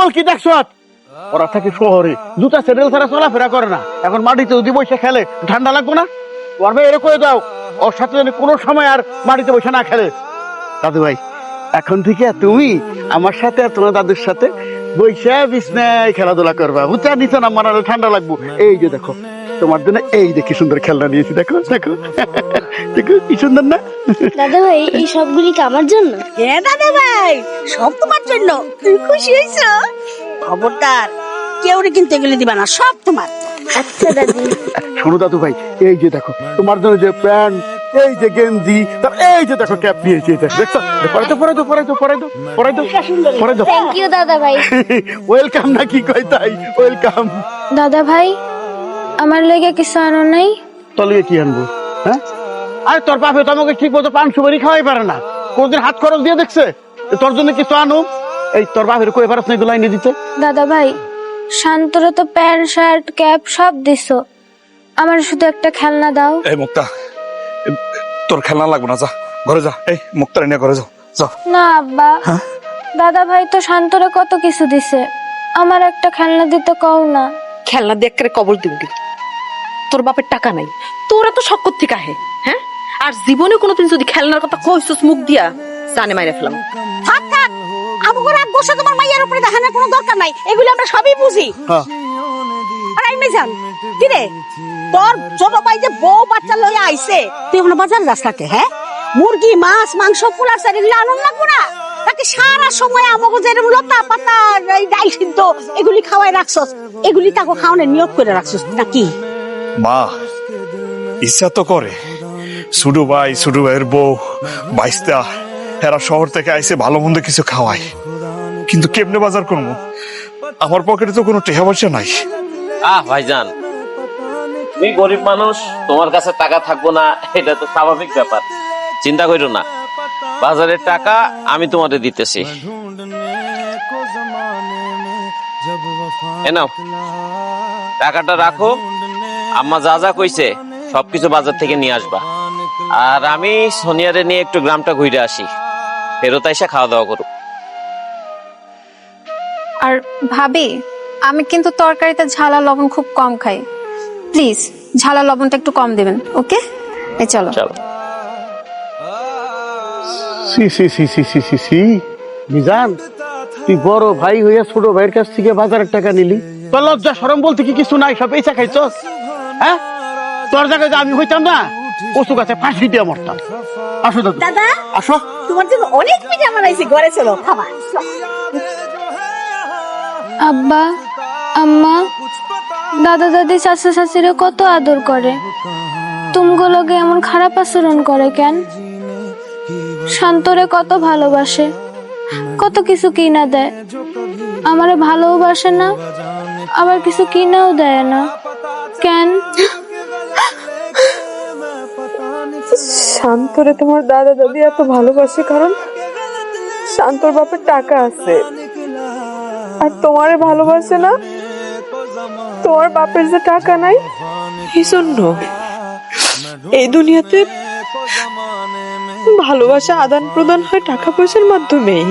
পাগল কি দেখছ? ওরা থাকে শহরে, জুতা স্যান্ডেল ছাড়া চলাফেরা করে না। এখন মাটিতে যদি বসে খেলে ঠান্ডা লাগবে না? ওর ভাই এরকম দাও, ওর সাথে যেন কোনো সময় আর মাটিতে বসে না খেলে। দাদু ভাই, এখন থেকে তুমি আমার সাথে আর তোমার দাদুর সাথে বৈশা বিছনায় খেলাধুলা করবা, বুঝছা? নিচে না মানালে ঠান্ডা লাগবো। এই যে দেখো, তোমার জন্য এই যে কি সুন্দর খেলনা নিয়েছি, দেখো দেখো দেখো কি সুন্দর না? দাদা ভাই, এই সবগুলি কি আমার জন্য? হ্যাঁ দাদা ভাই, সব তোমার জন্য। তুমি খুশি হয়েছো? খবরদার কেউ কিন্তু এগুলি দিবা না, সব তোমার। আচ্ছা দাদি। শোনো দাদু ভাই, এই যে দেখো তোমার জন্য যে প্যান্ট, এই যে গেঞ্জি, এই যে দেখো ক্যাপ নিয়েছি, দেখছো? পরে তো পরে তো পরে তো পরে তো পরে তো পরে তো। থ্যাংক ইউ দাদা ভাই। ওয়েলকাম না কি কই তাই, ওয়েলকাম। দাদা ভাই, আমার লেগে কিছু আনো নাই? তলে কি আনবো? হ্যাঁ, আরে তোর বাপে তো আমাকে ঠিক মতো পান সুপারি খাওয়াই পারে না, কোনদিন হাত খরচ দিয়ে দেখছে? তোর জন্য কিছু আনো? এই তোর বাপের কই পারছ না এগুলো এনে দিতে? দাদা ভাই, শান্তরা তো প্যান্ট শার্ট ক্যাপ সব দিছো, আমার শুধু একটা খেলনা দাও। এই মুক্তা, তোর খেলনা লাগবে না, যা ঘরে যা। এই মুক্তার নিয়ে ঘরে যাও, যাও। না আব্বা, দাদা ভাই তো শান্তরা কত কিছু দিছে, আমার একটা খেলনা দিতে কও না। খেলনা দেখ করে কবল দিব কিন্তু। তোর বাপের টাকা নাই, তোরা তো শক্কর থেকে আহে। হ্যাঁ, আর জীবনে কোনোদিন যদি খেলনার কথা কইছস মুখ দিয়া, জানে মাইরা ফেলাম। থাক থাক, আমাকে রাগ বসে তোমার মাইয়ার উপরে দেখানোর কোনো দরকার নাই, এগুলো আমরা সবই বুঝি। হ্যাঁ, আর আমি জান কি রে, তোর ছোট ভাই যে বউ বাচ্চা লইয়া আইছে, তুই এখন বাজার যাস থাকে? হ্যাঁ, মুরগি মাছ মাংস পোলার চাল এগুলো আনন্দ লাগবো না? তাকে সারা সময় আমাকে যে লতা পাতা এই ডাল সিদ্ধ এগুলি খাওয়াই রাখছস, এগুলি তাকে খাওয়ানোর নিয়োগ করে রাখছস নাকি? মা ইচ্ছা তো করে, ছোট ভাইয়ের বউ বাইস্তা এরা শহর থেকে আইসে ভালো মন্দ কিছু খাওয়ায়, কিন্তু কেমনে বাজার করবো? আমার পকেটে তো কোনো টাকা পয়সা নাই। ভাইজান, তুমি গরিব মানুষ, তোমার কাছে টাকা থাকবো না এটা তো স্বাভাবিক ব্যাপার, চিন্তা করো না। বাজারের টাকা আমি তোমাদের দিতেছি, এ নাও টাকাটা রাখো। আম্মা যা যা কইছে সবকিছু বাজার থেকে নিয়ে আসবা, আর আমি সোনিয়ারে নিয়ে একটু গ্রামটা ঘুরে আসি, ফেরত আইসা খাওয়া দাওয়া করো। আর ভাবি, আমি কিন্তু তরকারিতে ঝাল আর লবণ খুব কম খাই, প্লিজ ঝাল আর লবণটা একটু কম দিবেন, ওকে? এই চলো চলো। সি সি সি সি সি সি সি মিজান, তুই বড় ভাই হইয়া ছোট ভাইয়ের কাছ থেকে বাজারের টাকা নিলি? তোর লজ্জা শরম বলতে কি কিছু নাই? সব পেঁচা খাইছস? হ্যাঁ, তোর জায়গায় যে আমি হইতাম না, কচু গাছে ফাঁসি দিয়ে মরতাম। আসো দাদু, দাদা, আসো। তোমার জন্য অনেক পিঠা বানাইছি, ঘরে চলো খাবা। আব্বা আম্মা, দাদা দাদি চাচা চাচিরা কত আদর করে, তুমগো লগে এমন খারাপ আচরণ করে কেন? শান্তরে কত ভালোবাসে, কত কিছু কিনা দেয়, আমারে ভালোবাসে না, আবার কিছু কিনাও দেয় না কেন? শান্তরে তোমার দাদা দাদি এত ভালোবাসে কারণ শান্তর বাপের টাকা আছে, আর তোমারে ভালোবাসে না, তোমার বাপের যে টাকা নাই। এই জন্য এই দুনিয়াতে ভালোবাসা আদান প্রদান হয় টাকা পয়সার মাধ্যমেই।